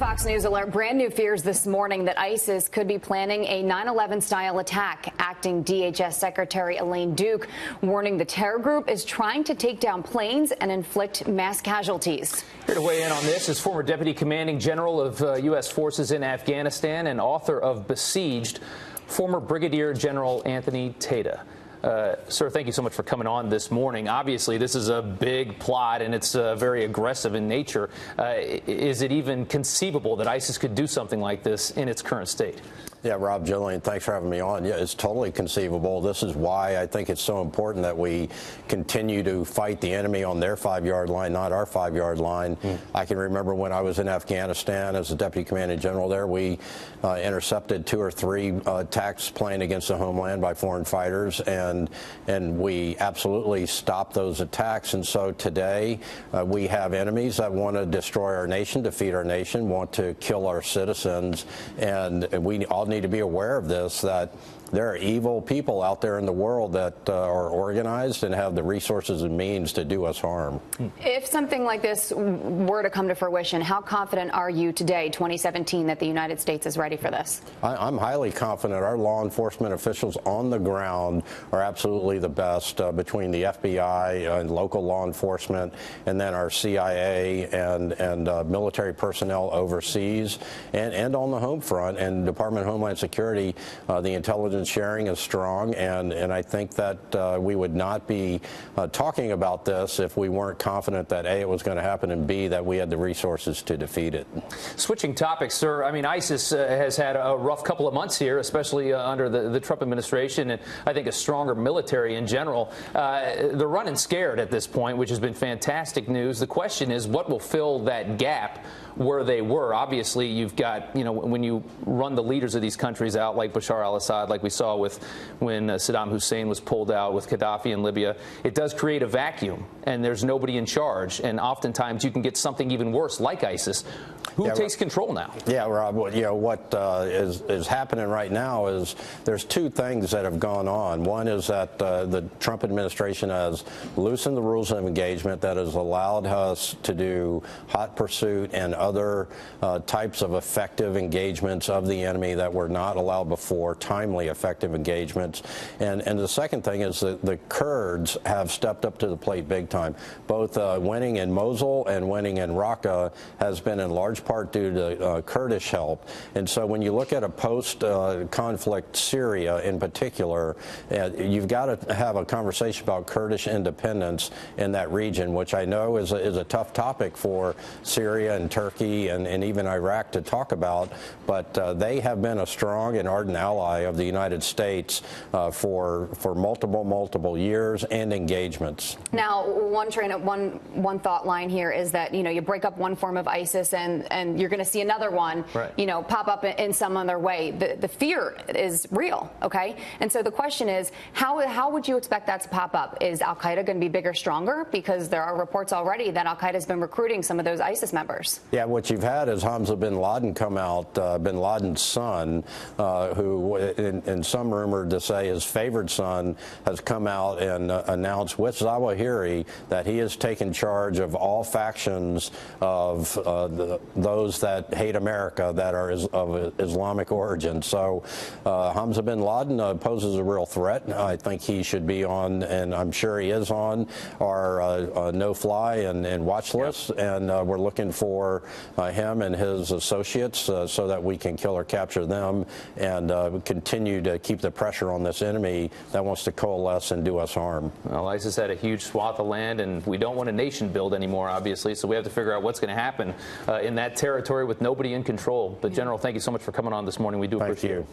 Fox News alert, brand new fears this morning that ISIS could be planning a 9/11 style attack. Acting DHS Secretary Elaine Duke warning the terror group is trying to take down planes and inflict mass casualties. Here to weigh in on this is former Deputy Commanding General of U.S. forces in Afghanistan and author of Besieged, former Brigadier General Anthony Tata. Sir, thank you so much for coming on this morning. Obviously, this is a big plot, and it's very aggressive in nature. Is it even conceivable that ISIS could do something like this in its current state? Yeah, Rob, Jillian, thanks for having me on. Yeah, it's totally conceivable. This is why I think it's so important that we continue to fight the enemy on their 5-yard line, not our 5-yard line. I can remember when I was in Afghanistan as a Deputy Commanding General there, we intercepted 2 or 3 attacks planned against the Homeland by foreign fighters, and we absolutely stopped those attacks. And so today we have enemies that want to destroy our nation, defeat our nation, want to kill our citizens, and we all need to be aware of this, that there are evil people out there in the world that are organized and have the resources and means to do us harm. If something like this were to come to fruition, how confident are you today, 2017, that the United States is ready for this? I'm highly confident. Our law enforcement officials on the ground are absolutely the best, between the FBI and local law enforcement, and then our CIA and military personnel overseas and on the home front, and Department of Homeland Security. The intelligence sharing is strong, and I think that we would not be talking about this if we weren't confident that A, it was going to happen, and B, that we had the resources to defeat it. Switching topics, sir, I mean, ISIS has had a rough couple of months here, especially under the Trump administration, and I think a stronger military in general. They're running scared at this point, which has been fantastic news. The question is, what will fill that gap where they were? Obviously, you've got, when you run the leaders of these countries out, like Bashar al-Assad, like we saw with when Saddam Hussein was pulled out, with Gaddafi in Libya, it does create a vacuum, and there's nobody in charge. And oftentimes you can get something even worse, like ISIS. Who takes control now? Yeah, Rob, what is happening right now is there's 2 things that have gone on. One is that the Trump administration has loosened the rules of engagement that has allowed us to do hot pursuit and other types of effective engagements of the enemy that were not allowed before, timely, effective engagements. And the second thing is that the Kurds have stepped up to the plate big time. Both winning in Mosul and winning in Raqqa has been in large part due to Kurdish help. And so when you look at a post-conflict Syria in particular, you've got to have a conversation about Kurdish independence in that region, which I know is a tough topic for Syria and Turkey and even Iraq to talk about, but they have been a strong and ardent ally of the United States for multiple years and engagements. Now, one thought line here is that you break up one form of ISIS and you're going to see another one, pop up in some other way. The fear is real, okay? And so the question is, how would you expect that to pop up? Is al-Qaeda going to be bigger, stronger? Because there are reports already that al-Qaeda has been recruiting some of those ISIS members. Yeah, what you've had is Hamza bin Laden come out, bin Laden's son, who in some rumored to say his favored son, has come out and announced with Zawahiri that he has taken charge of all factions of those that hate America that are of Islamic origin. So Hamza bin Laden poses a real threat. I think he should be on, and I'm sure he is on, our no-fly and watch list, and we're looking for him and his associates so that we can kill or capture them and continue to keep the pressure on this enemy that wants to coalesce and do us harm. Well, ISIS had a huge swath of land, and we don't want a nation build anymore, obviously, so we have to figure out what's going to happen in that territory with nobody in control. But General, thank you so much for coming on this morning. We do appreciate it.